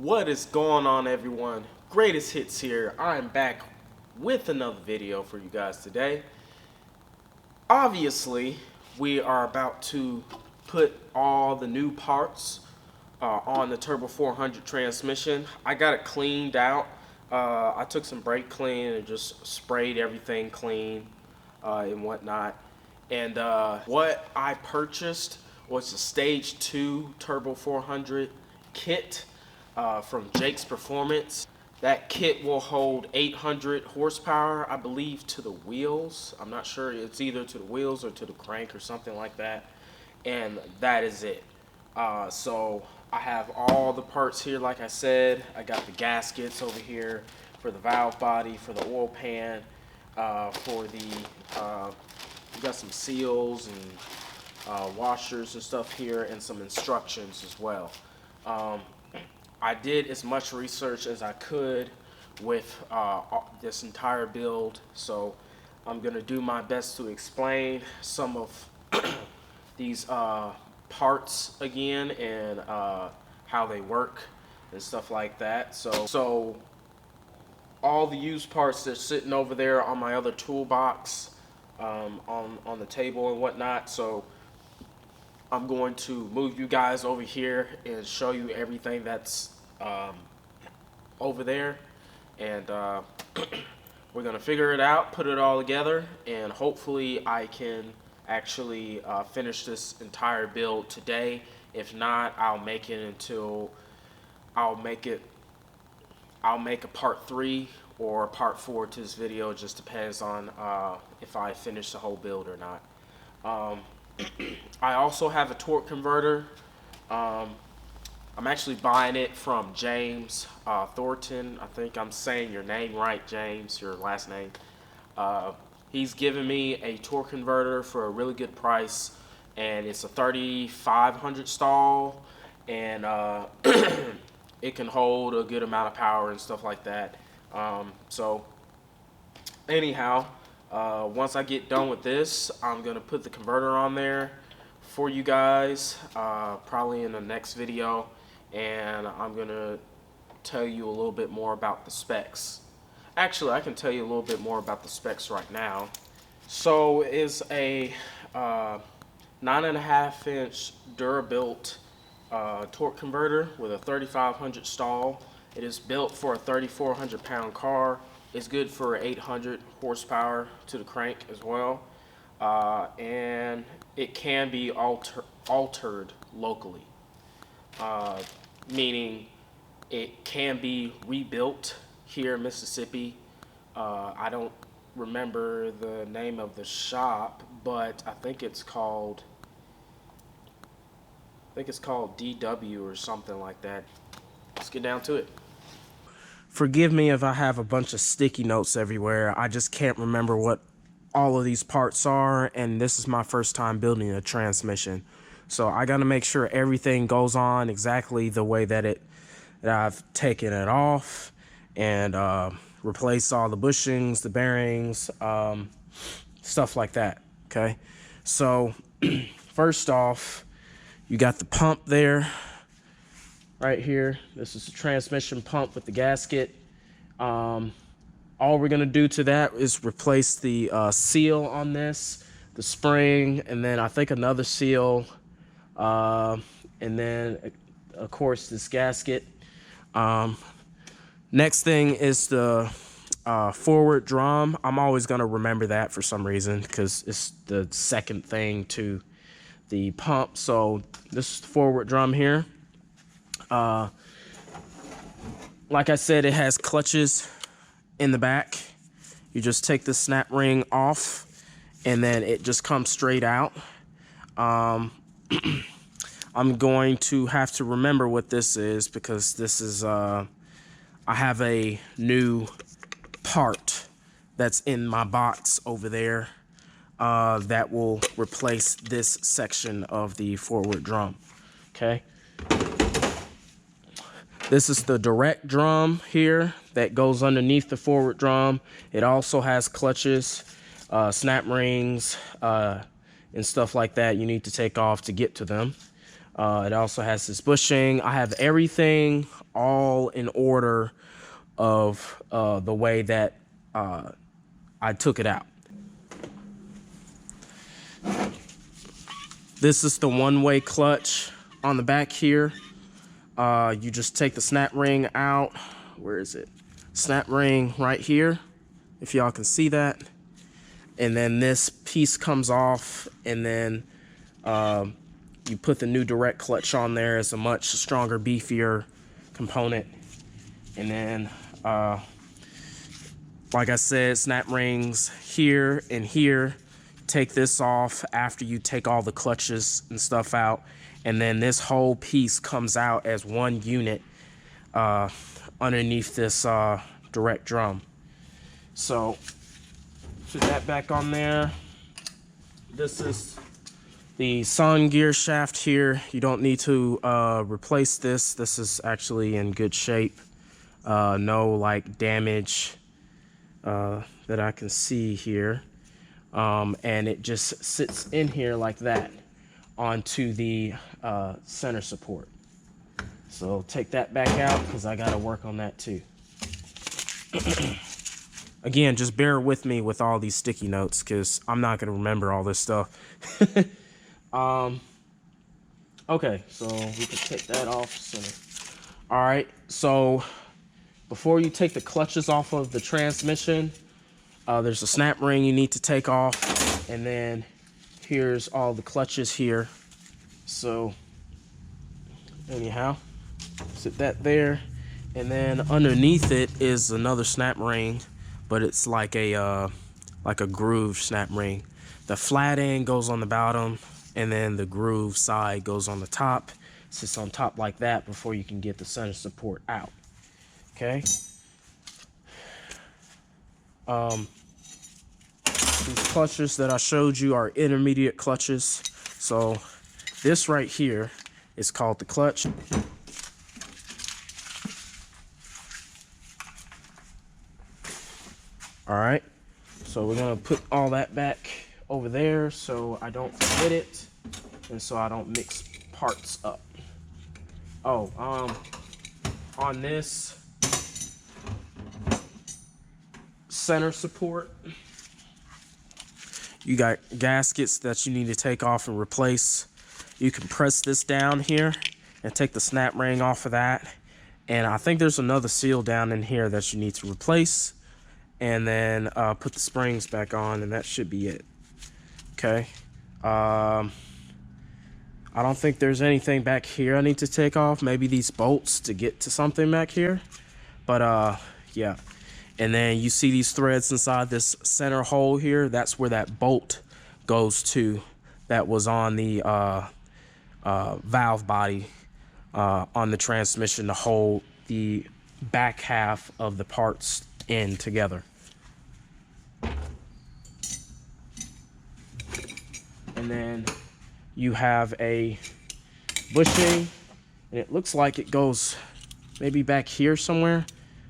What is going on, everyone? Greatest Hits here. I'm back with another video for you guys today. Obviously, we are about to put all the new parts on the Turbo 400 transmission. I got it cleaned out. I took some brake clean and just sprayed everything clean and whatnot. And what I purchased was the Stage 2 Turbo 400 kit from Jake's Performance. That kit will hold 800 horsepower, I believe, to the wheels. I'm not sure. It's either to the wheels or to the crank or something like that. And that is it. So I have all the parts here, like I said. I got the gaskets over here for the valve body, for the oil pan, for the, we got some seals and washers and stuff here, and some instructions as well. I did as much research as I could with this entire build, so I'm gonna do my best to explain some of these parts again and how they work and stuff like that. So all the used parts that's sitting over there on my other toolbox on the table and whatnot. So I'm going to move you guys over here and show you everything that's over there, and we're gonna figure it out, put it all together, and hopefully I can actually finish this entire build today. If not, I'll make a part 3 or part 4 to this video. It just depends on if I finish the whole build or not. I also have a torque converter. I'm actually buying it from James Thornton. I think I'm saying your name right, James, your last name. He's given me a torque converter for a really good price, and it's a 3500 stall, and it can hold a good amount of power and stuff like that. So anyhow, once I get done with this, I'm gonna put the converter on there for you guys, probably in the next video, and I'm gonna tell you a little bit more about the specs. Actually, I can tell you a little bit more about the specs right now. So it's a 9.5-inch Durabuilt torque converter with a 3500 stall. It is built for a 3,400 pound car. It's good for 800 horsepower to the crank as well, and it can be altered locally, meaning it can be rebuilt here in Mississippi. I don't remember the name of the shop, but I think it's called DW or something like that. Let's get down to it. Forgive me if I have a bunch of sticky notes everywhere. I just can't remember what all of these parts are, and this is my first time building a transmission. So I gotta make sure everything goes on exactly the way that I've taken it off, and replace all the bushings, the bearings, stuff like that, okay? So first off, you got the pump there. Right here, this is the transmission pump with the gasket. All we're gonna do to that is replace the seal on this, the spring, and then I think another seal, and then of course this gasket. Next thing is the forward drum. I'm always gonna remember that for some reason because it's the second thing to the pump. So this is the forward drum here. Like I said, it has clutches in the back. You just take the snap ring off and then it just comes straight out. I'm going to have to remember what this is because this is I have a new part that's in my box over there that will replace this section of the forward drum. Okay. This is the direct drum here that goes underneath the forward drum. It also has clutches, snap rings, and stuff like that you need to take off to get to them. It also has this bushing. I have everything all in order of the way that I took it out. This is the one-way clutch on the back here. You just take the snap ring out. Where is it? Snap ring right here, if y'all can see that. And then this piece comes off, and then you put the new direct clutch on there. It's a much stronger, beefier component. And then, like I said, snap rings here and here. Take this off after you take all the clutches and stuff out. And then this whole piece comes out as one unit underneath this direct drum. So, put that back on there. This is the Sun gear shaft here. You don't need to replace this. This is actually in good shape. No like damage that I can see here. And it just sits in here like that onto the center support. So take that back out because I got to work on that too. Again, just bear with me with all these sticky notes because I'm not going to remember all this stuff. Okay, so we can take that off center. All right, so before you take the clutches off of the transmission, there's a snap ring you need to take off, and then here's all the clutches here. So anyhow, sit that there, and then underneath it is another snap ring, but it's like a groove snap ring. The flat end goes on the bottom, and then the groove side goes on the top. It sits on top like that before you can get the center support out. Okay. These clutches that I showed you are intermediate clutches. So this right here is called the clutch. All right, so we're gonna put all that back over there so I don't forget it and so I don't mix parts up. Oh, on this center support, you got gaskets that you need to take off and replace. You can press this down here and take the snap ring off of that. And I think there's another seal down in here that you need to replace. And then put the springs back on, and that should be it. Okay. I don't think there's anything back here I need to take off. Maybe these bolts to get to something back here. But yeah. And then you see these threads inside this center hole here. That's where that bolt goes to. That was on the valve body on the transmission to hold the back half of the parts in together. And then you have a bushing, and it looks like it goes maybe back here somewhere.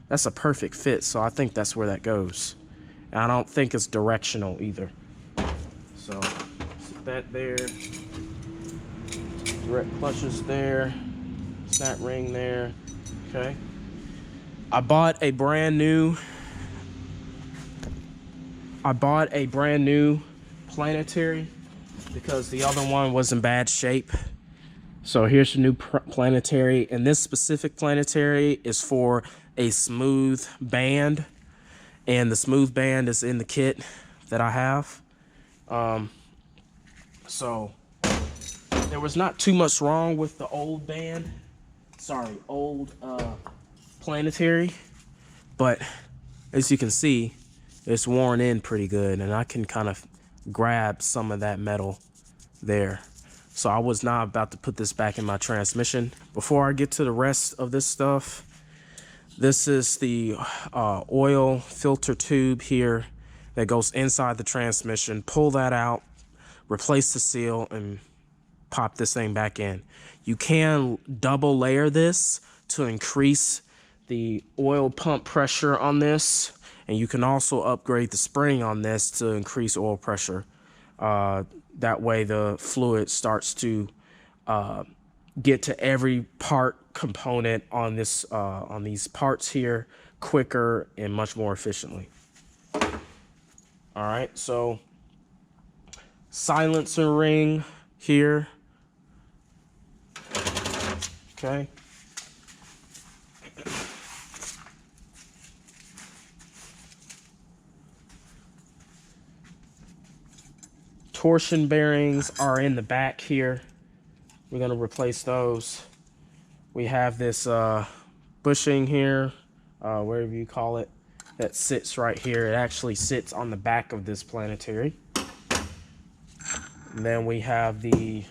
That's a perfect fit, so I think that's where that goes. And I don't think it's directional either. So sit that there. Direct clutches there. Snap ring there. Okay. I bought a brand new planetary because the other one was in bad shape. So here's the new planetary, and this specific planetary is for a smooth band, and the smooth band is in the kit that I have. So there was not too much wrong with the old planetary, but as you can see, it's worn in pretty good, and I can kind of grab some of that metal there. So I was not about to put this back in my transmission. Before I get to the rest of this stuff, this is the oil filter tube here that goes inside the transmission. Pull that out, replace the seal, and pop this thing back in. You can double layer this to increase the oil pump pressure on this, and you can also upgrade the spring on this to increase oil pressure. That way the fluid starts to get to every part component on this on these parts here quicker and much more efficiently. All right, so silencer ring here. Okay. Torsion bearings are in the back here. We're going to replace those. We have this bushing here, whatever you call it, that sits right here. It actually sits on the back of this planetary. And then we have the,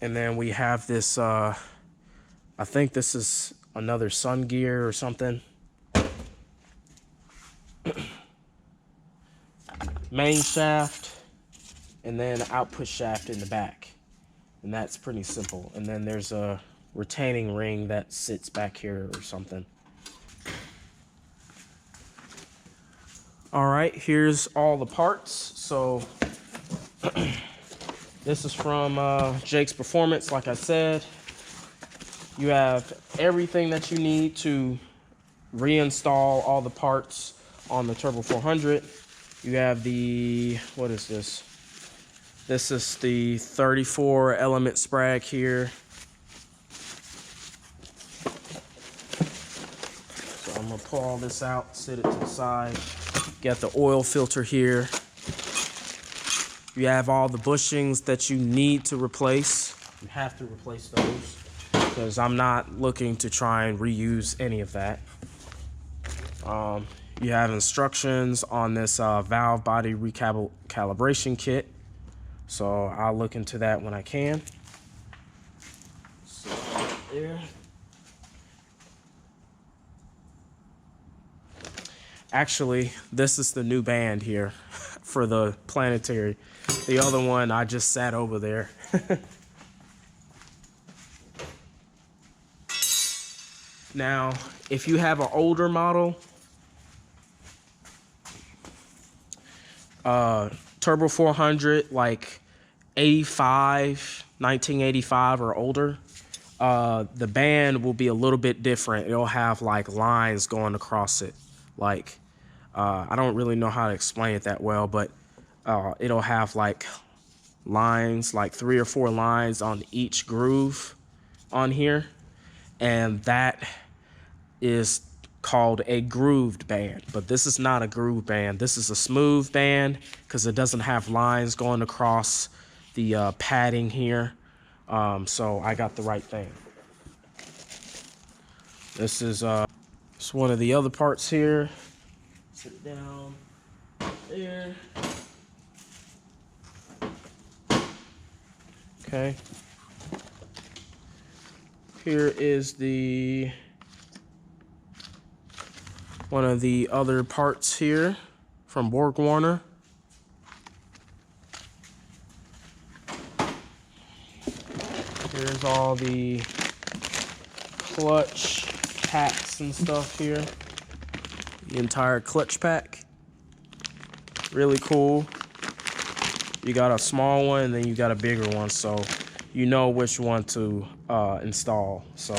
and then we have this, I think this is another sun gear or something. Main shaft, and then output shaft in the back. And that's pretty simple. And then there's a retaining ring that sits back here or something. All right, here's all the parts. So this is from Jake's Performance. Like I said, you have everything that you need to reinstall all the parts on the Turbo 400. You have the, what is this? This is the 34 element sprag here. So I'm gonna pull all this out, sit it to the side. Got the oil filter here. You have all the bushings that you need to replace. You have to replace those because I'm not looking to try and reuse any of that. You have instructions on this valve body recalibration kit. So I'll look into that when I can. So there. Actually, this is the new band here for the planetary. The other one I just sat over there. Now, if you have an older model, Turbo 400, like 1985 or older, the band will be a little bit different. It'll have like lines going across it. Like, I don't really know how to explain it that well, but it'll have like lines, like 3 or 4 lines on each groove on here. And that is called a grooved band, but this is not a groove band. This is a smooth band because it doesn't have lines going across the padding here. So I got the right thing. This is it's one of the other parts here. Sit it down there. Okay. Here is the one of the other parts here from Borg Warner. Here's all the clutch packs and stuff here. The entire clutch pack. Really cool. You got a small one and then you got a bigger one, so you know which one to install. So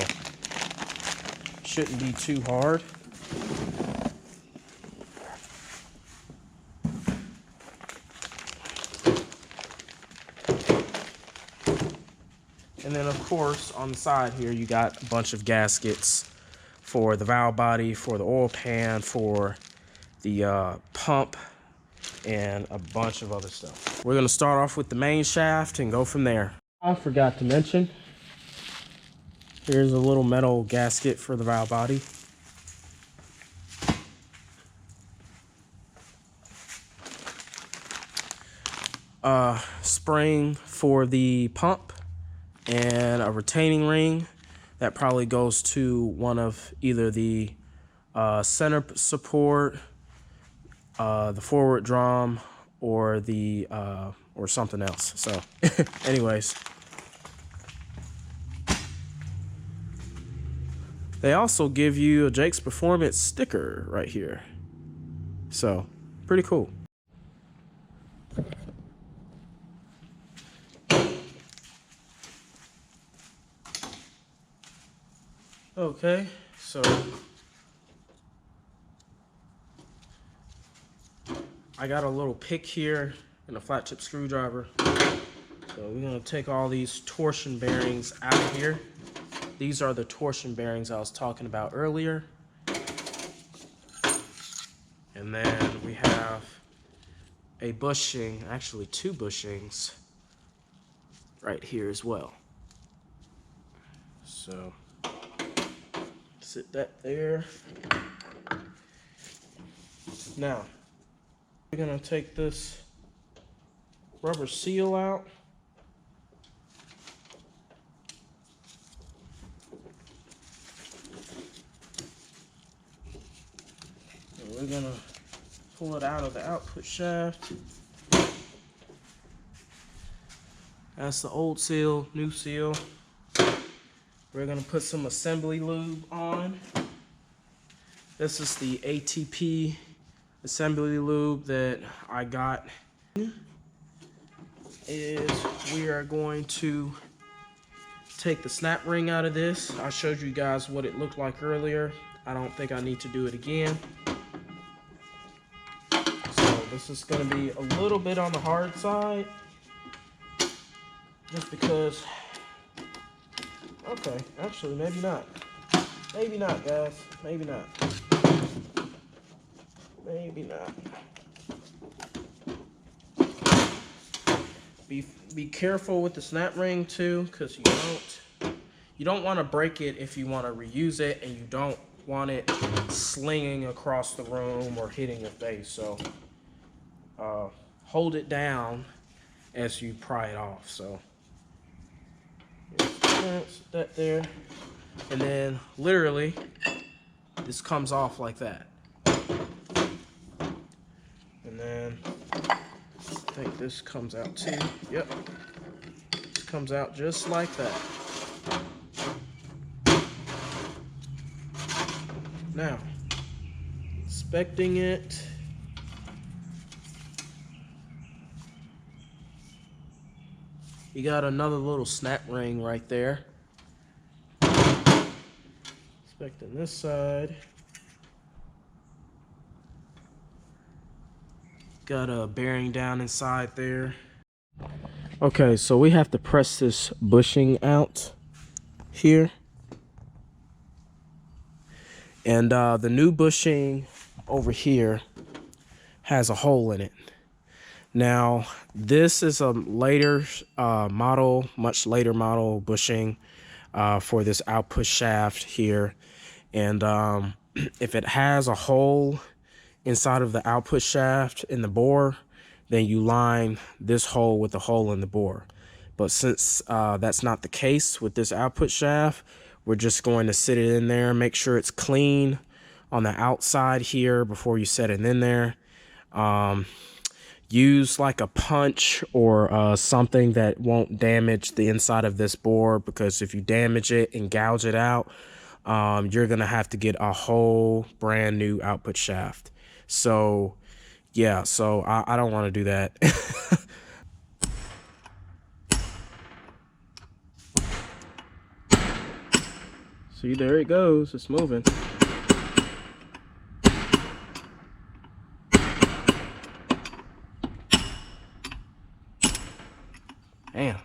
shouldn't be too hard. And then, of course, on the side here, you got a bunch of gaskets for the valve body, for the oil pan, for the pump, and a bunch of other stuff. We're going to start off with the main shaft and go from there. I forgot to mention, here's a little metal gasket for the valve body. Spring for the pump, and a retaining ring that probably goes to one of either the center support, the forward drum, or the or something else. So anyways, they also give you a Jake's Performance sticker right here. So pretty cool. Okay, so I got a little pick here and a flat tip screwdriver. So we're gonna take all these torsion bearings out of here. These are the torsion bearings I was talking about earlier. And then we have a bushing, actually 2 bushings right here as well. So sit that there. Now we're gonna take this rubber seal out. And we're gonna pull it out of the output shaft. That's the old seal, new seal. We're gonna put some assembly lube on. This is the ATP assembly lube that I got. We are going to take the snap ring out of this. I showed you guys what it looked like earlier. I don't think I need to do it again. So this is going to be a little bit on the hard side, just because, okay, actually maybe not. Maybe not, guys, maybe not. Maybe not. Be careful with the snap ring too, because you don't want to break it if you want to reuse it, and you don't want it slinging across the room or hitting your face. So hold it down as you pry it off. So sit that there, and then literally this comes off like that. And then I think this comes out too. Yep, this comes out just like that. Now, inspecting it, you got another little snap ring right there. Inspecting this side, got a bearing down inside there. Okay, so we have to press this bushing out here. And the new bushing over here has a hole in it. Now, this is a later model, much later model bushing for this output shaft here. And if it has a hole inside of the output shaft in the bore, then you line this hole with the hole in the bore. But since that's not the case with this output shaft, we're just going to sit it in there, make sure it's clean on the outside here before you set it in there. Use like a punch or something that won't damage the inside of this bore, because if you damage it and gouge it out, you're gonna have to get a whole brand new output shaft. So yeah, so I don't want to do that. See, there it goes, it's moving. Damn.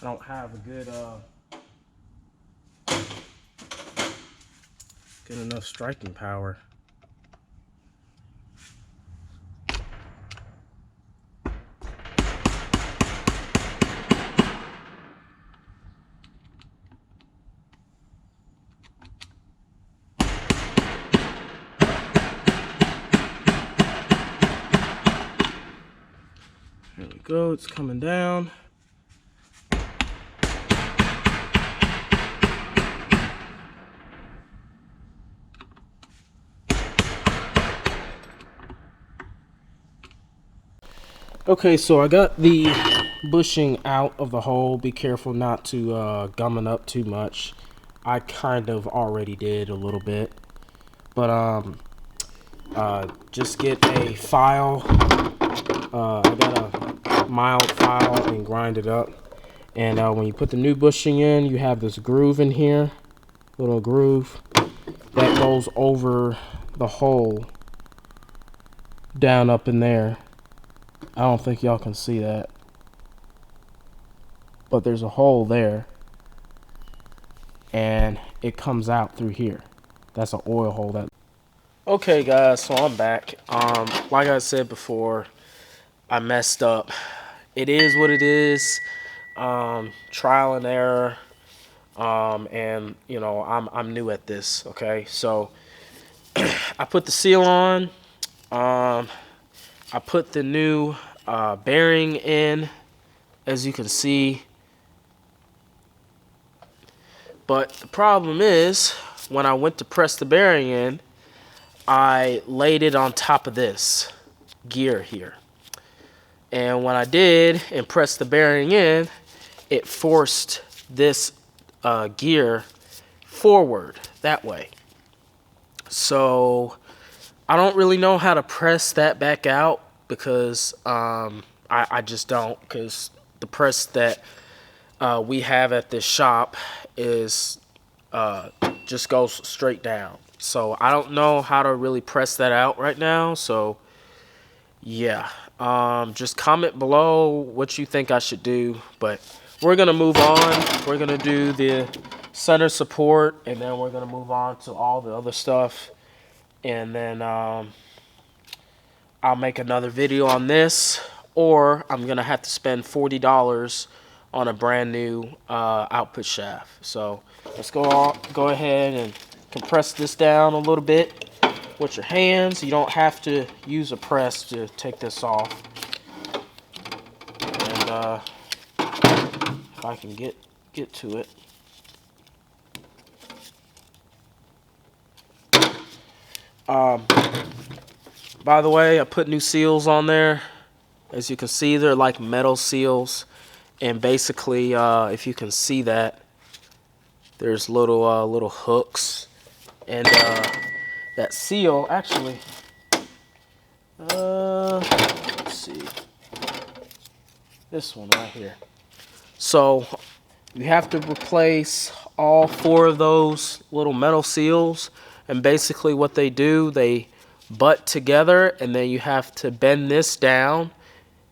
I don't have a good enough striking power. There we go, it's coming down. Okay, so I got the bushing out of the hole. Be careful not to gum it up too much. I kind of already did a little bit. But Just get a file. I got a mild file and grind it up. And when you put the new bushing in, you have this groove in here, little groove that goes over the hole down up in there. I don't think y'all can see that, but there's a hole there, and it comes out through here. That's an oil hole. That. Okay, guys, so I'm back. Like I said before, I messed up. It is what it is. Trial and error. And you know, I'm new at this. Okay, so I put the seal on. I put the new bearing in, as you can see. But the problem is, when I went to press the bearing in, I laid it on top of this gear here. And when I did and pressed the bearing in, it forced this gear forward that way. So I don't really know how to press that back out because I just don't, because the press that we have at this shop is just goes straight down. So I don't know how to really press that out right now. So yeah, just comment below what you think I should do. But we're gonna move on. We're gonna do the center support, and then we're gonna move on to all the other stuff. And then I'll make another video on this, or I'm gonna have to spend $40 on a brand new output shaft. So let's go ahead and compress this down a little bit with your hands. You don't have to use a press to take this off. And if I can get to it. By the way, I put new seals on there. As you can see, they're like metal seals. And basically, if you can see that, there's little hooks. And that seal, actually, let's see, this one right here. So you have to replace all 4 of those little metal seals. And basically what they do, they butt together, and then you have to bend this down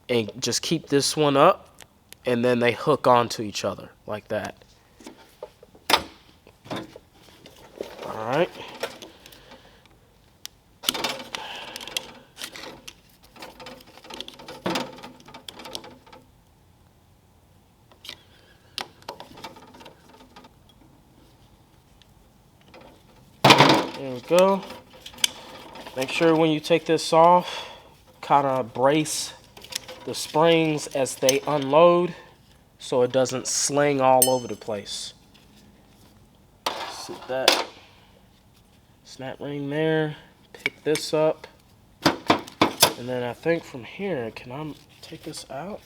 and just keep this one up, and then they hook onto each other like that. Alright. There we go. Make sure when you take this off, kind of brace the springs as they unload so it doesn't sling all over the place. Sit that snap ring there, pick this up, and then I think from here, can I take this out?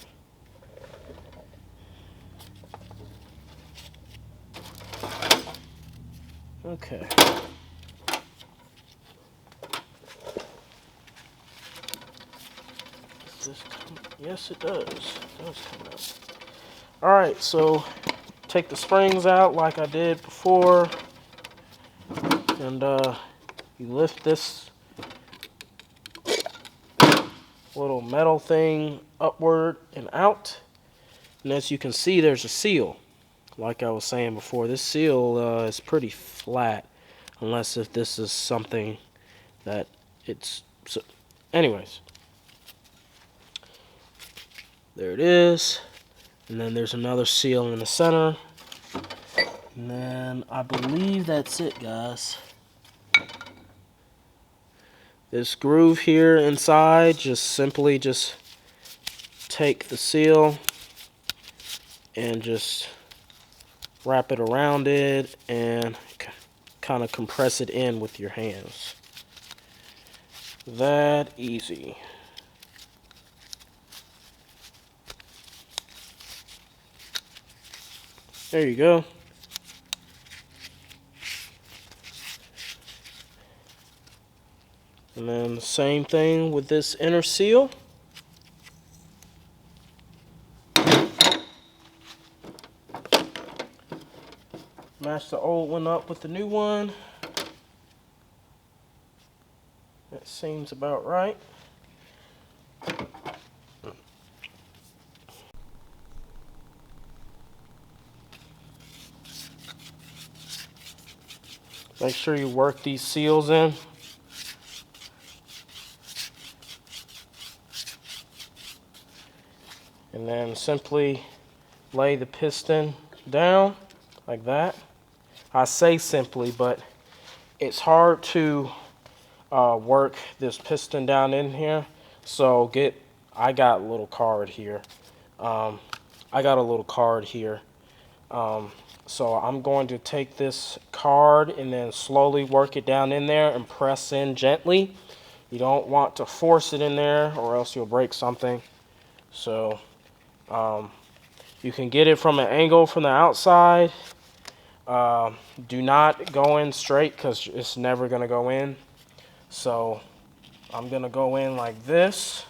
Okay. Yes, it does. It does come out. Alright, so take the springs out like I did before. And you lift this little metal thing upward and out. And as you can see, there's a seal. Like I was saying before, this seal is pretty flat. Unless if this is something that it's... So, anyways. There it is. And then there's another seal in the center. And then I believe that's it, guys. This groove here inside, just simply just take the seal and just wrap it around it and kind of compress it in with your hands. That easy. There you go. And then the same thing with this inner seal. Match the old one up with the new one. That seems about right. Make sure you work these seals in. And then simply lay the piston down like that. I say simply, but it's hard to work this piston down in here. So I got a little card here. So I'm going to take this card and then slowly work it down in there and press in gently. You don't want to force it in there or else you'll break something. So you can get it from an angle from the outside. Do not go in straight because it's never going to go in. So I'm going to go in like this.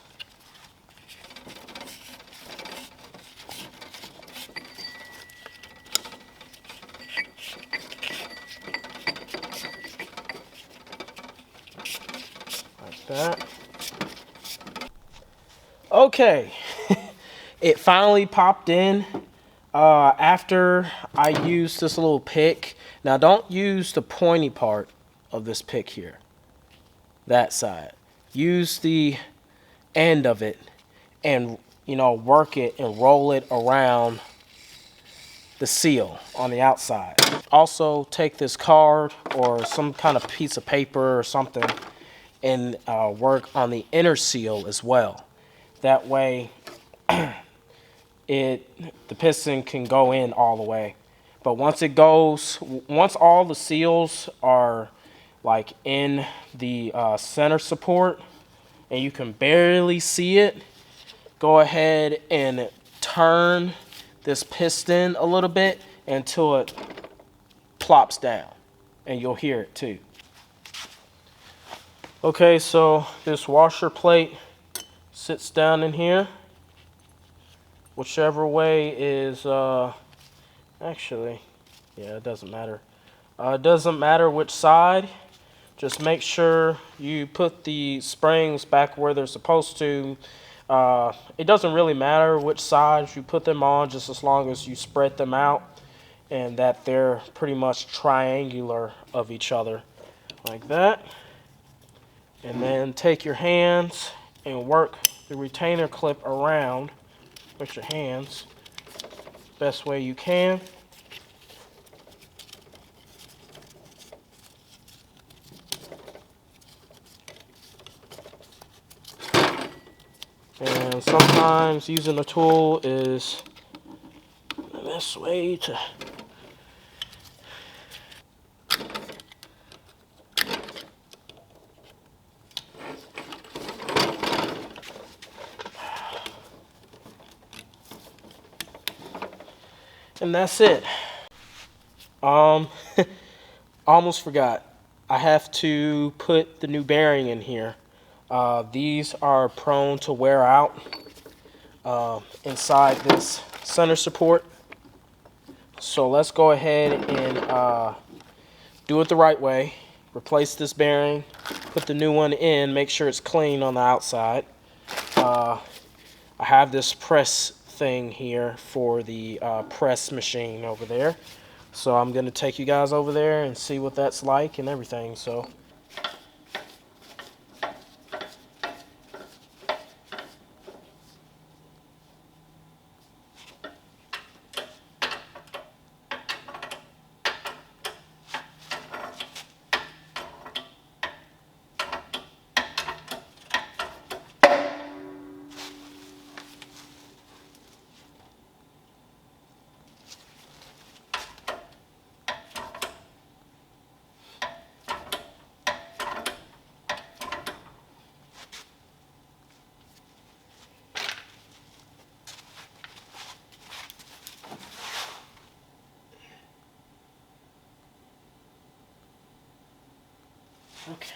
Like that. Okay. It finally popped in after I used this little pick. Now don't use the pointy part of this pick here. That side. Use the end of it and work it and roll it around the seal on the outside. Also take this card or some kind of piece of paper or something and work on the inner seal as well. That way the piston can go in all the way. But once all the seals are like in the center support and you can barely see it, go ahead and turn this piston a little bit until it plops down, and you'll hear it too. Okay, so this washer plate sits down in here. Whichever way is, actually, yeah, it doesn't matter. It doesn't matter which side. Just make sure you put the springs back where they're supposed to. It doesn't really matter which sides you put them on, just as long as you spread them out and that they're pretty much triangular of each other, like that. And then take your hands and work the retainer clip around with your hands best way you can. And sometimes using a tool is the best way to and that's it. Almost forgot. I have to put the new bearing in here. These are prone to wear out inside this center support. So let's go ahead and do it the right way. Replace this bearing, put the new one in, make sure it's clean on the outside. I have this press thing here for the press machine over there. So I'm going to take you guys over there and see what that's like and everything. So okay.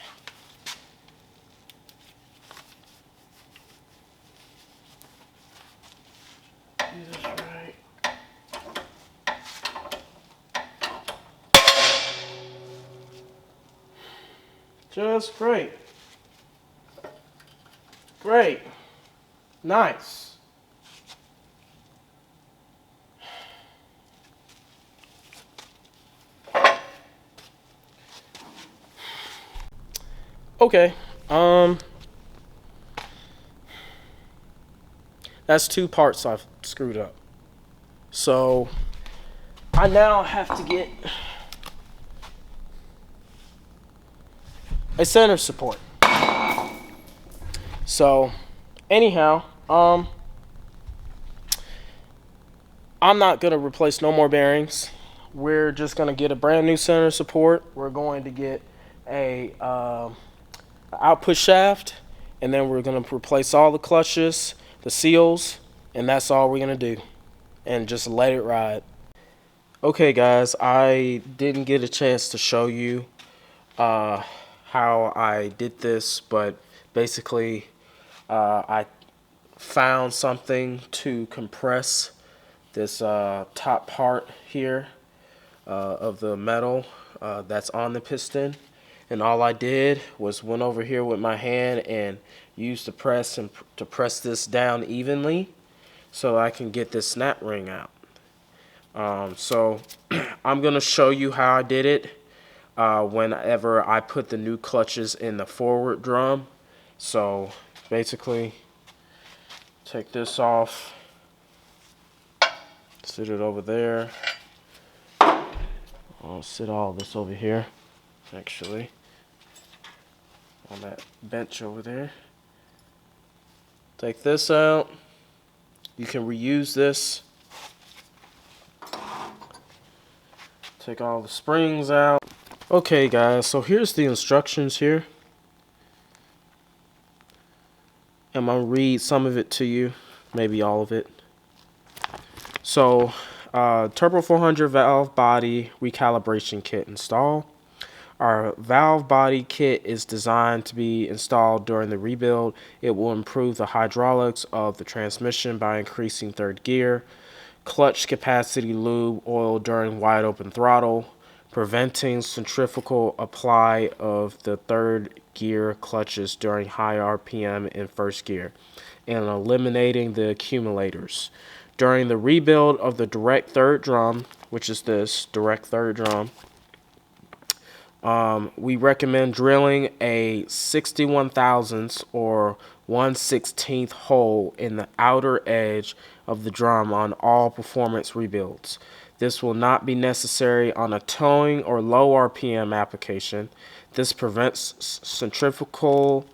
Just great. Great. Nice. Okay. That's 2 parts I've screwed up. So I now have to get a center support. So anyhow, I'm not gonna replace no more bearings. We're just gonna get a brand new center support. We're going to get a output shaft, and then we're gonna replace all the clutches, the seals, and that's all we're gonna do, and just let it ride. Okay, guys, I didn't get a chance to show you how I did this, but basically, I found something to compress this top part here of the metal that's on the piston, and all I did was went over here with my hand and used the press and to press this down evenly so I can get this snap ring out. So I'm gonna show you how I did it whenever I put the new clutches in the forward drum. So basically, take this off, sit it over there. I'll sit all this over here, actually, on that bench over there. Take this out. You can reuse this. Take all the springs out. Okay, guys, so here's the instructions here. I'm gonna read some of it to you, maybe all of it. So, Turbo 400 valve body recalibration kit install. Our valve body kit is designed to be installed during the rebuild. It will improve the hydraulics of the transmission by increasing third gear, clutch capacity lube oil during wide open throttle, preventing centrifugal apply of the third gear clutches during high RPM in first gear, and eliminating the accumulators. During the rebuild of the direct third drum, which is this direct third drum, we recommend drilling a 61 thousandths or 1/16 hole in the outer edge of the drum on all performance rebuilds. This will not be necessary on a towing or low RPM application. This prevents centrifugal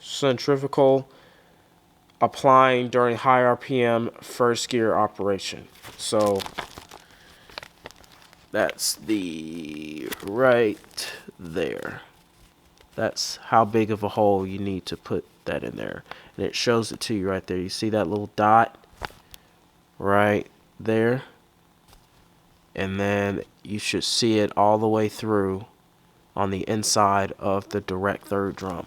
centrifugal applying during high RPM first gear operation. So that's the right there. That's how big of a hole you need to put that in there. And it shows it to you right there. You see that little dot right there? And then you should see it all the way through on the inside of the direct third drum.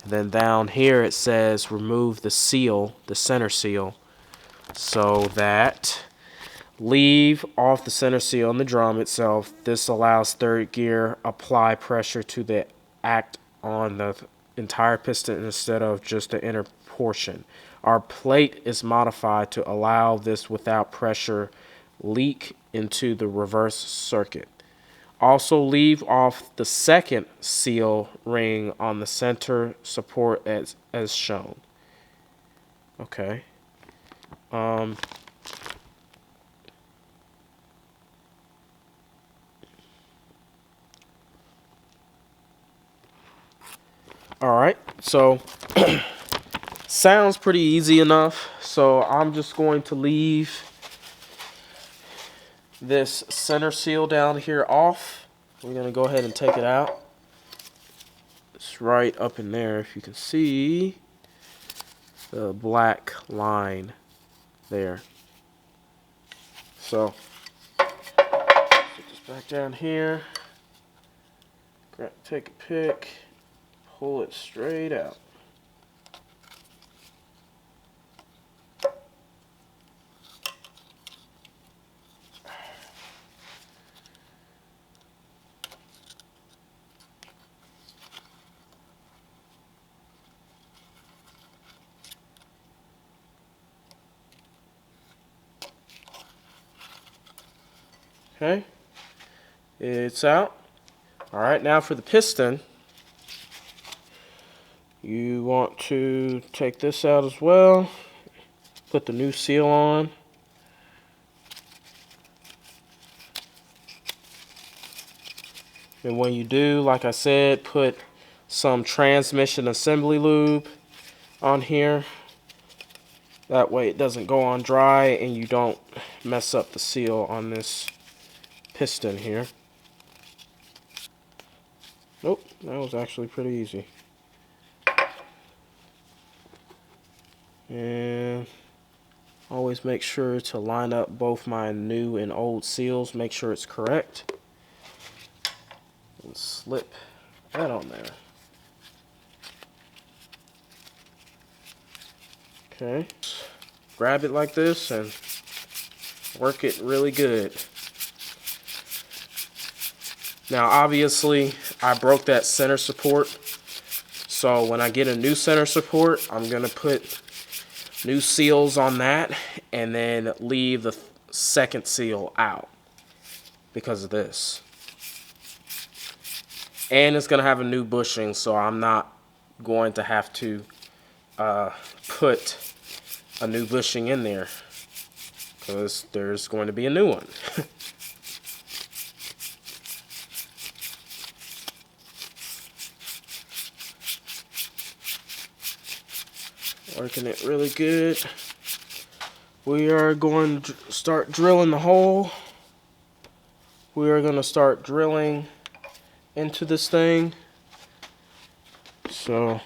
And then down here it says remove the seal, the center seal, so that leave off the center seal in the drum itself. This allows third gear apply pressure to the act on the entire piston instead of just the inner portion. Our plate is modified to allow this without pressure leak into the reverse circuit. Also leave off the second seal ring on the center support as shown. Okay. Alright, so sounds pretty easy enough. So I'm just going to leave this center seal down here off. We're going to go ahead and take it out. It's right up in there, if you can see the black line there. So put this back down here. Take a pick. Pull it straight out. Okay, it's out. All right, now for the piston, you want to take this out as well. Put the new seal on. And when you do, like I said, put some transmission assembly lube on here. That way it doesn't go on dry and you don't mess up the seal on this piston here. Nope, that was actually pretty easy. And always make sure to line up both my new and old seals. Make sure it's correct. And slip that on there. Okay. Grab it like this and work it really good. Now obviously I broke that center support, so when I get a new center support I'm gonna put new seals on that and then leave the second seal out because of this. And it's gonna have a new bushing, so I'm not going to have to put a new bushing in there because there's going to be a new one. Working it really good. We are going to start drilling the hole. We are going to start drilling into this thing. So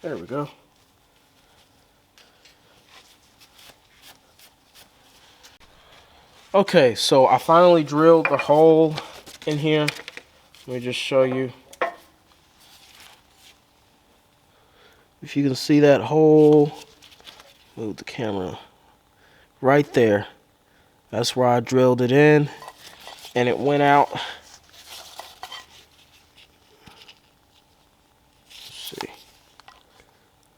there we go. Okay, so I finally drilled the hole in here. Let me just show you. If you can see that hole, move the camera. Right there. That's where I drilled it in, and it went out. Let's see.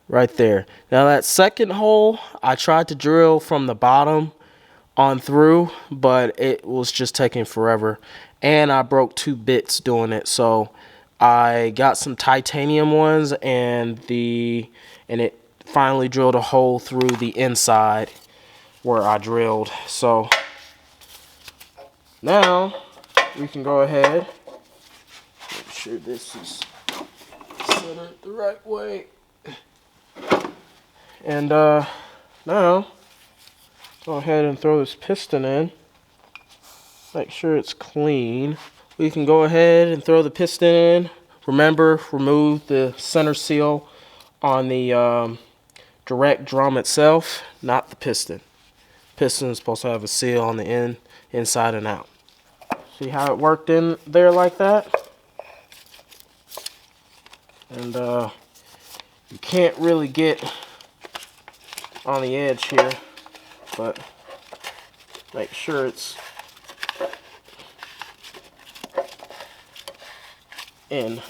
Right there. Now that second hole, I tried to drill from the bottom on through, but it was just taking forever, and I broke 2 bits doing it. So I got some titanium ones, and it finally drilled a hole through the inside where I drilled. So now we can go ahead, make sure this is centered the right way, and now go ahead and throw this piston in. Make sure it's clean. We can go ahead and throw the piston in. Remember, remove the center seal on the direct drum itself, not the piston. Piston is supposed to have a seal on the inside and out. See how it worked in there like that? And you can't really get on the edge here, but make sure it's in.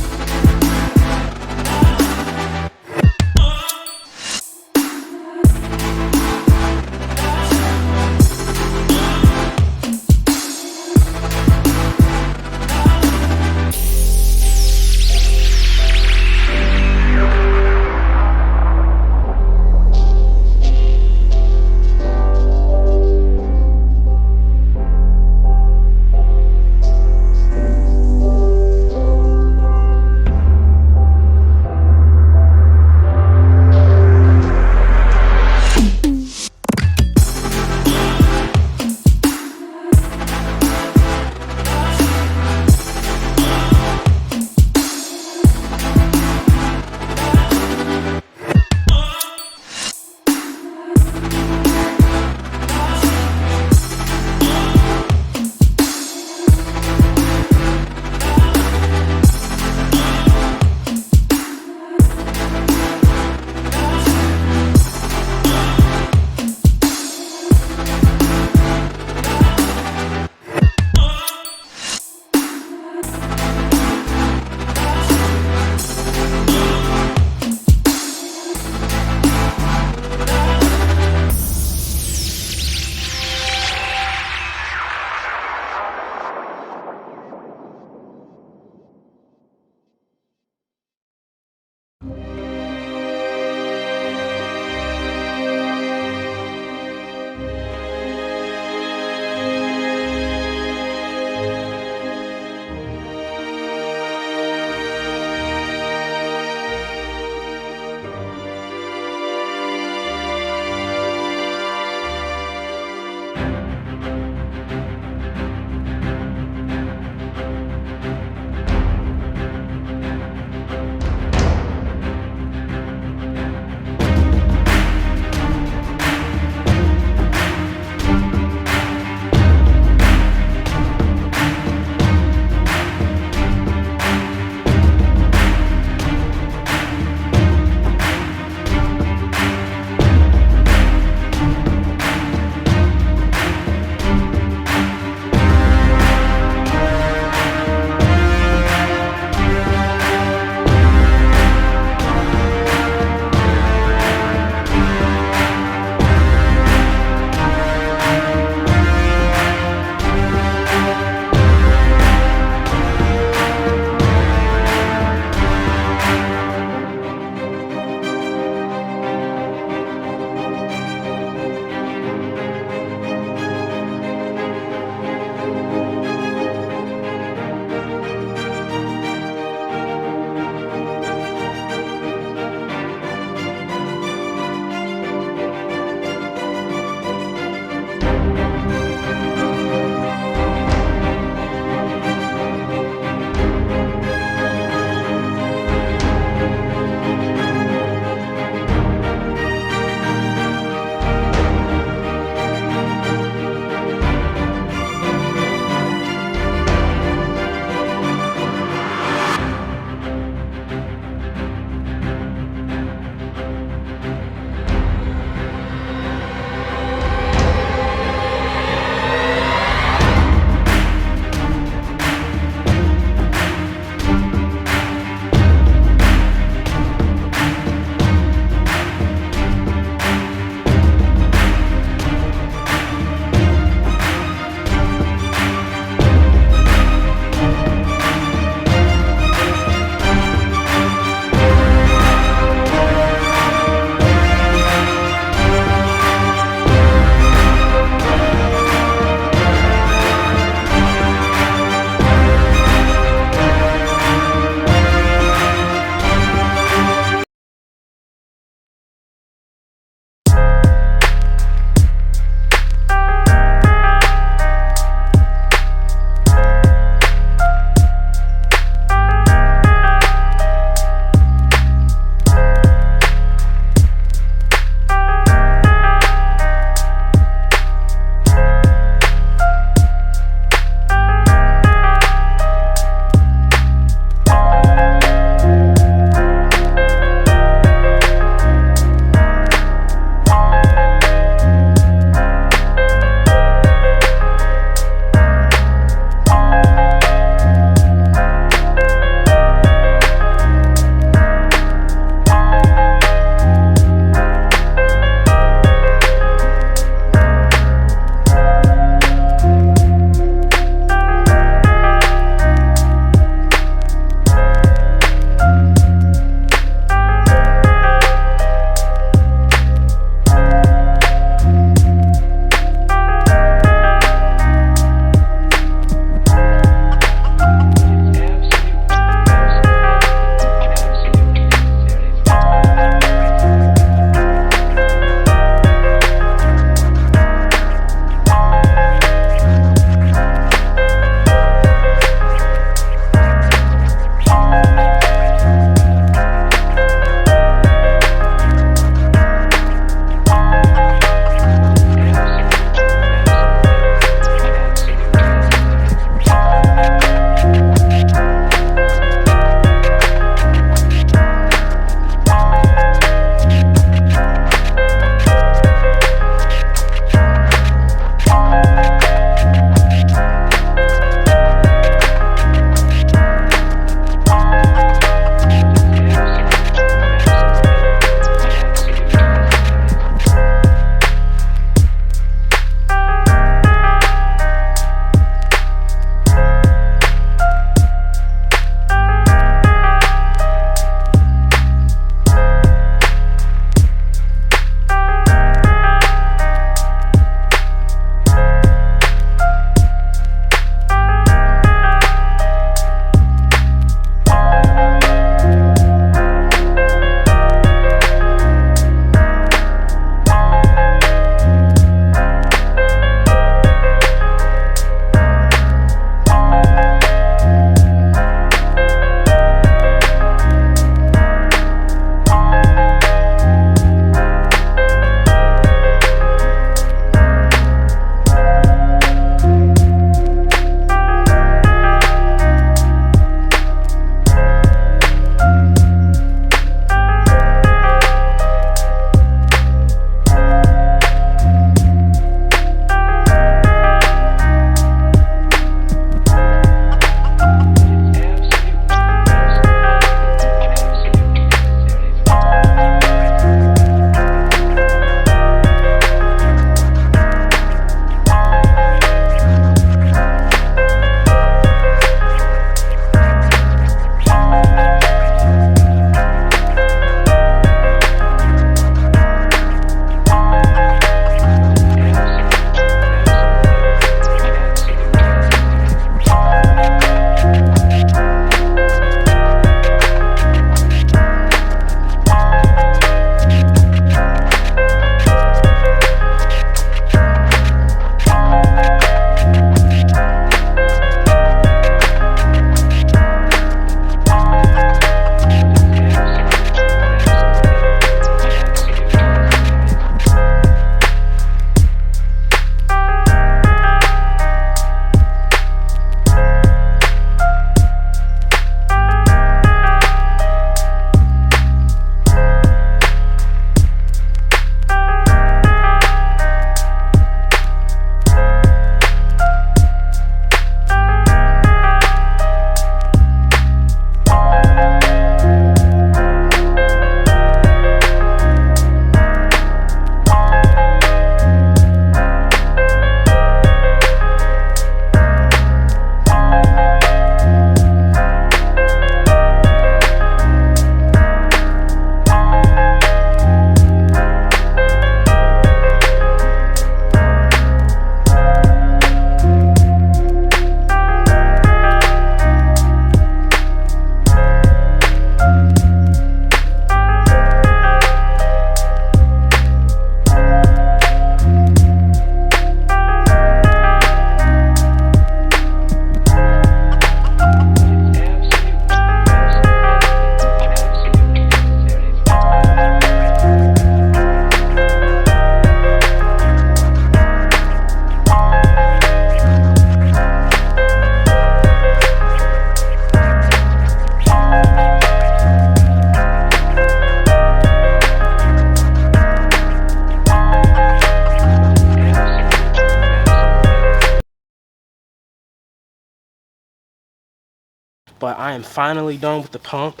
But I am finally done with the pump.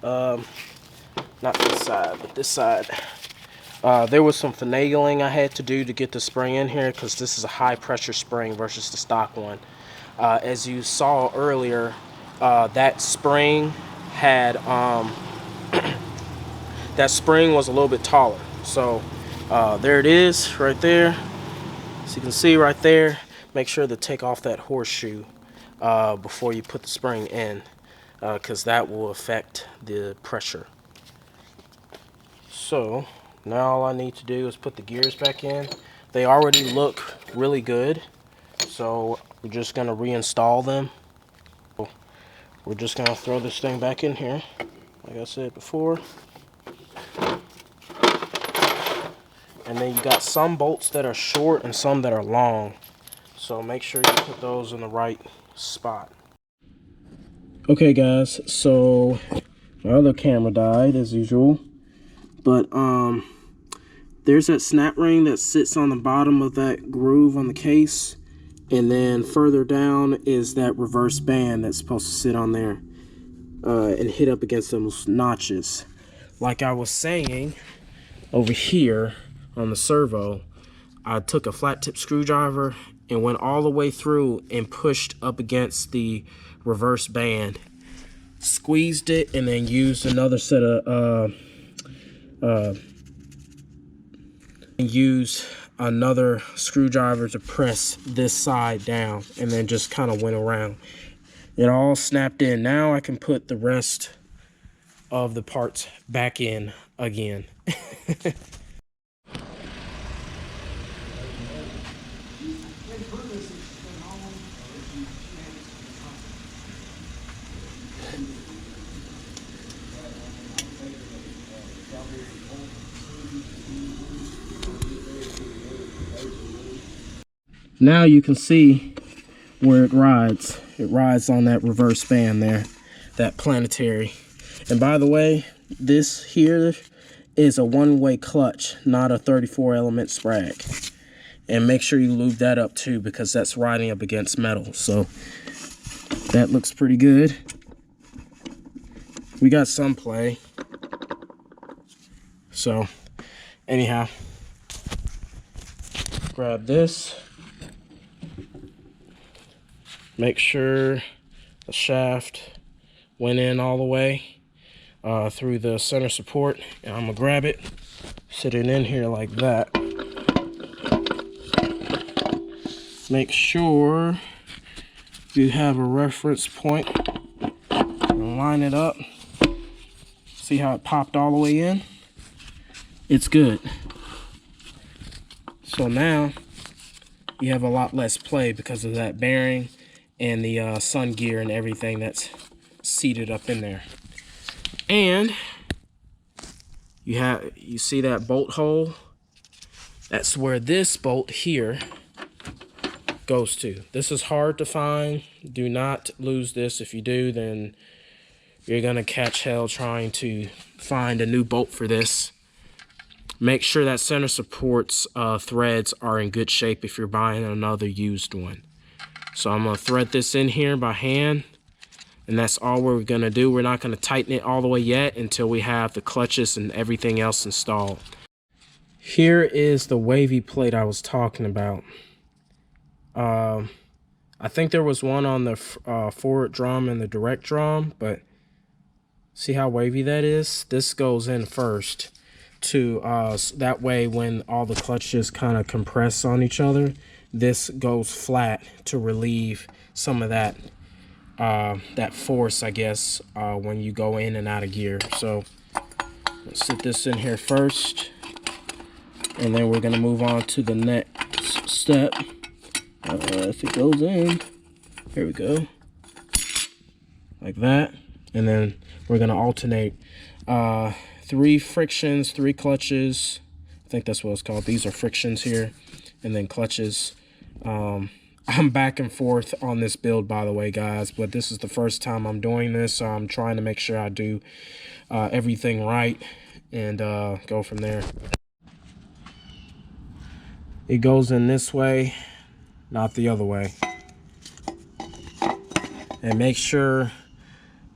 Not this side, but this side. There was some finagling I had to do to get the spring in here because this is a high pressure spring versus the stock one. As you saw earlier, that spring had that spring was a little bit taller. So there it is right there. So you can see right there. Make sure to take off that horseshoe before you put the spring in, because that will affect the pressure. So now all I need to do is put the gears back in. They already look really good, so we're just going to reinstall them. We're just going to throw this thing back in here, like I said before. And then you got some bolts that are short and some that are long, so make sure you put those in the right spot. Okay guys, so my other camera died as usual, but there's that snap ring that sits on the bottom of that groove on the case, and then further down is that reverse band that's supposed to sit on there and hit up against those notches. Like I was saying, over here on the servo, I took a flat tip screwdriver and went all the way through and pushed up against the reverse band, squeezed it, and then used another set of another screwdriver to press this side down, and then just kind of went around. It all snapped in. Now I can put the rest of the parts back in again. Now you can see where it rides. It rides on that reverse band there, that planetary. And by the way, this here is a one-way clutch, not a 34 element sprag. And make sure you lube that up too, because that's riding up against metal. So that looks pretty good. We got some play. So anyhow, grab this. Make sure the shaft went in all the way through the center support. And I'm gonna grab it, sit it in here like that. Make sure you have a reference point and line it up. See how it popped all the way in? It's good. So now you have a lot less play because of that bearing and the sun gear and everything that's seated up in there. And you see that bolt hole? That's where this bolt here goes to. This is hard to find. Do not lose this. If you do, then you're gonna catch hell trying to find a new bolt for this. Make sure that center support's threads are in good shape if you're buying another used one. So I'm gonna thread this in here by hand, and that's all we're gonna do. We're not gonna tighten it all the way yet until we have the clutches and everything else installed. Here is the wavy plate I was talking about. I think there was one on the forward drum and the direct drum, but see how wavy that is? This goes in first to that way when all the clutches kind of compress on each other, this goes flat to relieve some of that that force, I guess, when you go in and out of gear. So let's sit this in here first, and then we're gonna move on to the next step. If it goes in, here we go, like that. And then we're gonna alternate 3 frictions, 3 clutches. I think that's what it's called. These are frictions here, and then clutches. I'm back and forth on this build, by the way, guys, but this is the first time I'm doing this, so I'm trying to make sure I do everything right and go from there. It goes in this way, not the other way. And make sure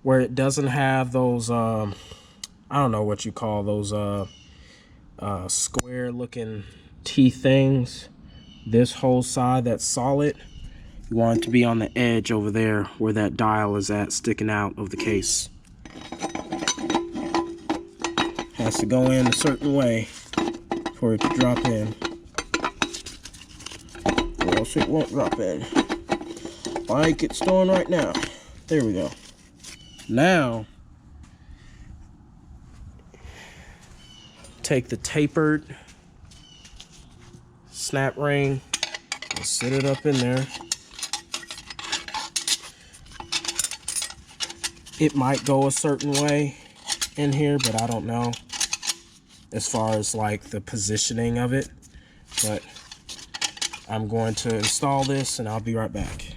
where it doesn't have those, I don't know what you call those square looking teeth things. This whole side that's solid, you want it to be on the edge over there where that dial is at, sticking out of the case. Has to go in a certain way for it to drop in, or else it won't drop in. Like it's doing right now. There we go. Now, take the tapered snap ring and sit it up in there. It might go a certain way in here, but I don't know as far as like the positioning of it. But I'm going to install this and I'll be right back.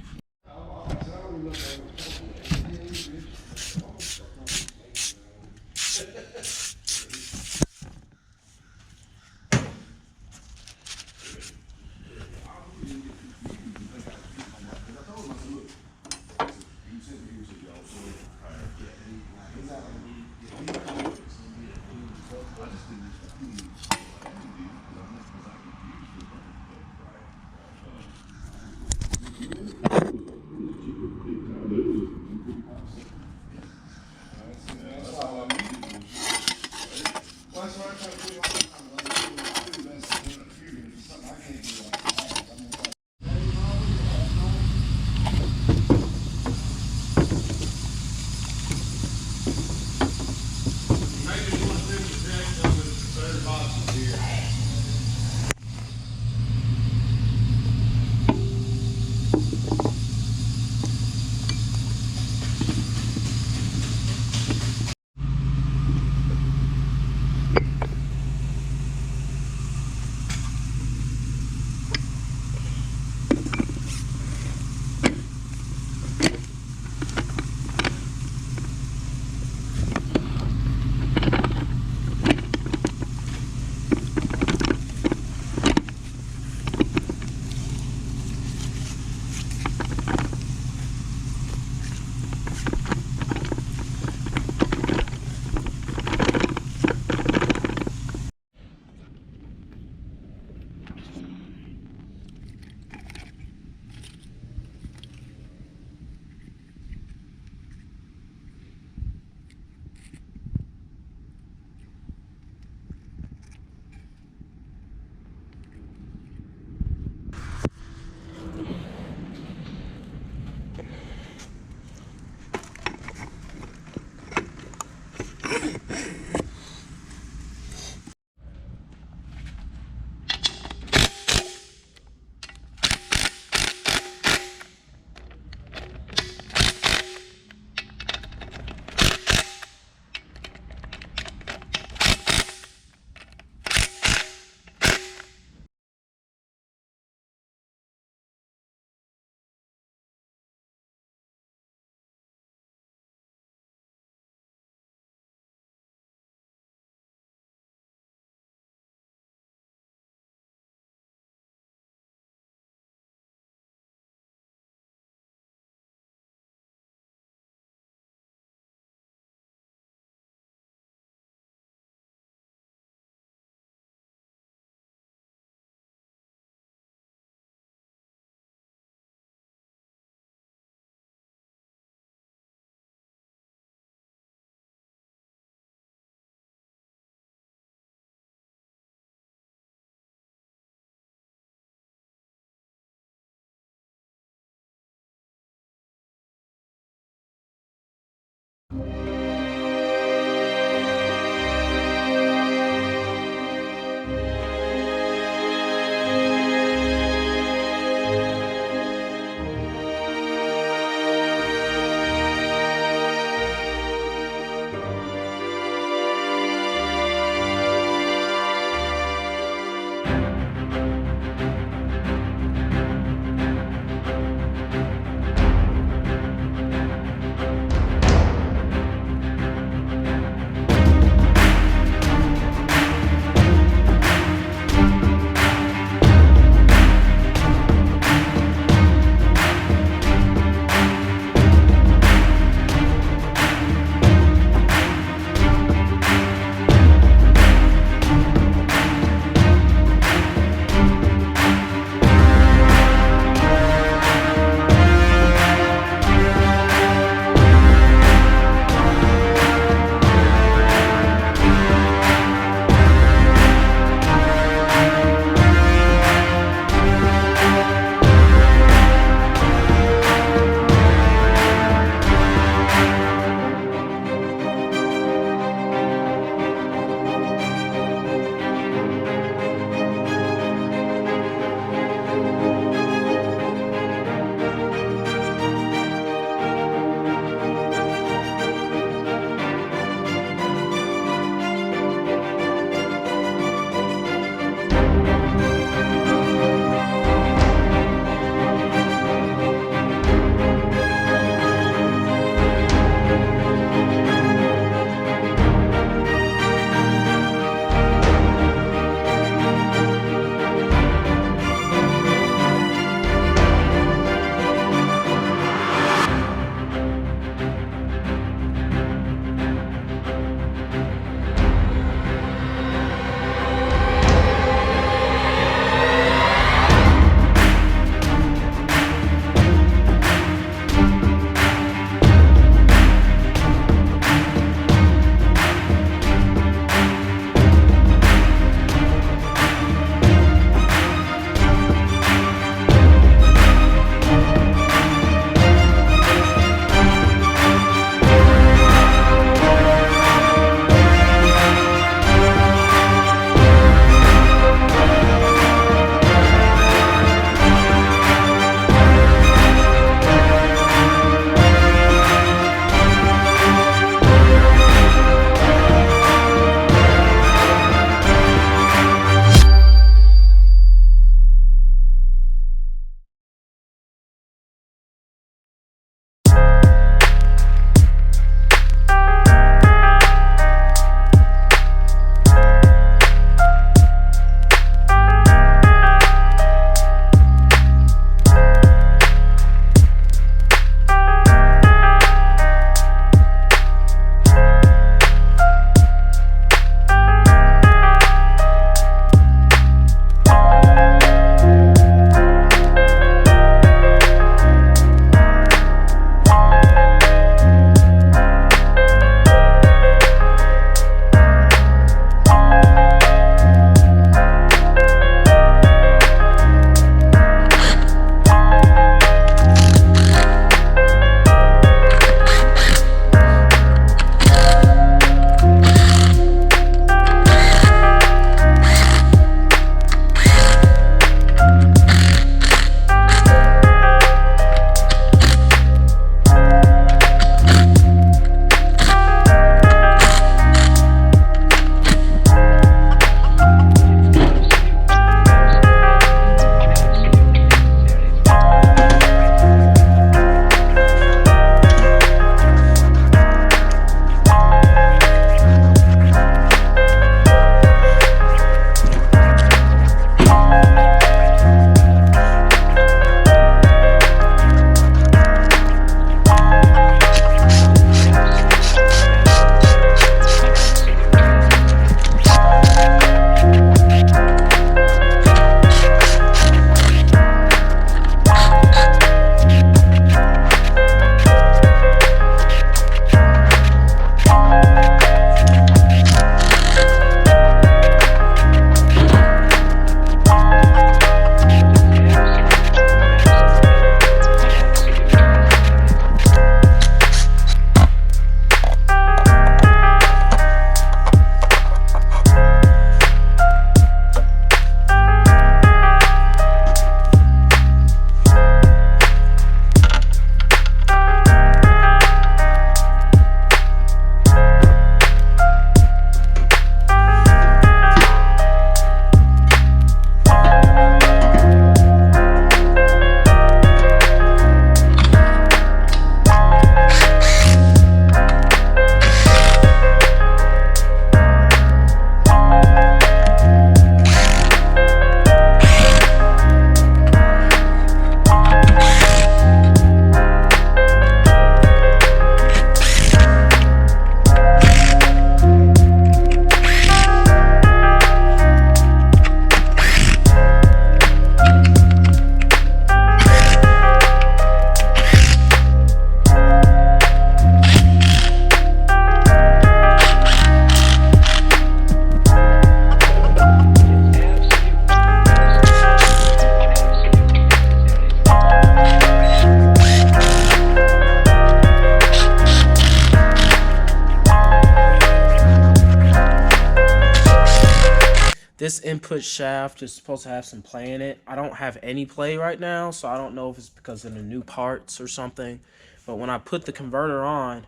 This input shaft is supposed to have some play in it. I don't have any play right now, so I don't know if it's because of the new parts or something. But when I put the converter on,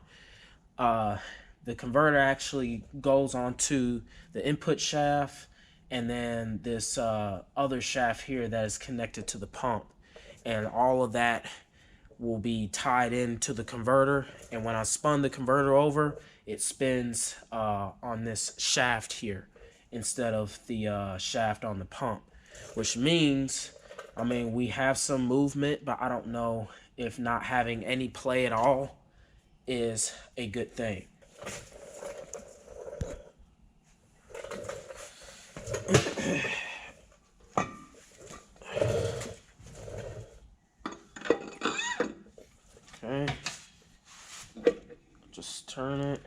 the converter actually goes onto the input shaft and then this other shaft here that is connected to the pump. And all of that will be tied into the converter. And when I spun the converter over, it spins on this shaft here instead of the shaft on the pump, which means, I mean, we have some movement, but I don't know if not having any play at all is a good thing. Okay, just turn it.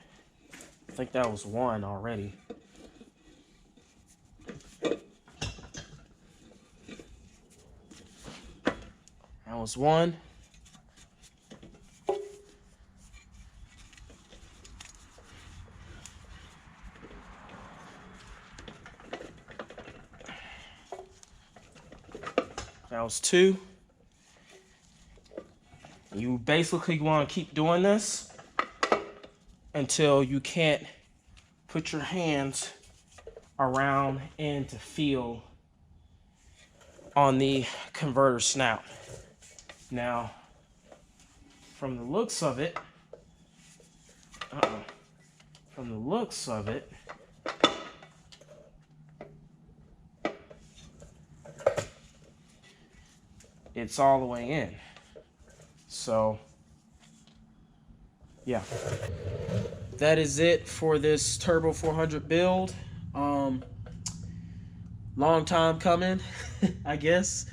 I think that was one already. That was one. That was two. You basically want to keep doing this until you can't put your hands around and to feel on the converter snout. Now, from the looks of it, it's all the way in. So, yeah. That is it for this Turbo 400 build. Long time coming, I guess.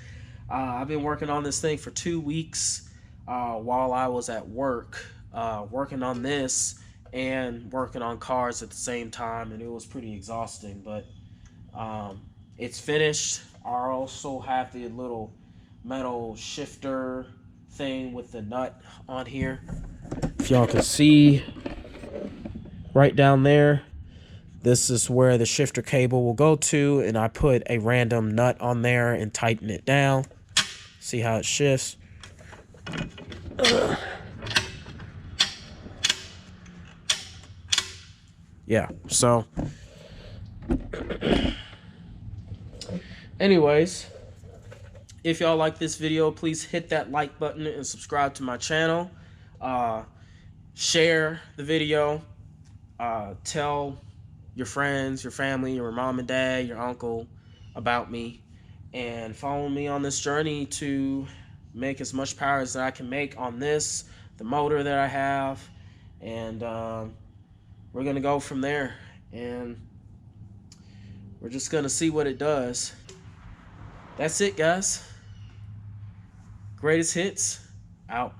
I've been working on this thing for 2 weeks while I was at work, working on this and working on cars at the same time, and it was pretty exhausting, but it's finished. I also have the little metal shifter thing with the nut on here. If y'all can see right down there, this is where the shifter cable will go to, and I put a random nut on there and tighten it down. See how it shifts. Yeah, so anyways, if y'all like this video, please hit that like button and subscribe to my channel. Share the video. Tell your friends, your family, your mom and dad, your uncle about me, and follow me on this journey to make as much power as I can make on this, the motor that I have, and we're gonna go from there, and we're just gonna see what it does. That's it, guys. Greatest hits out.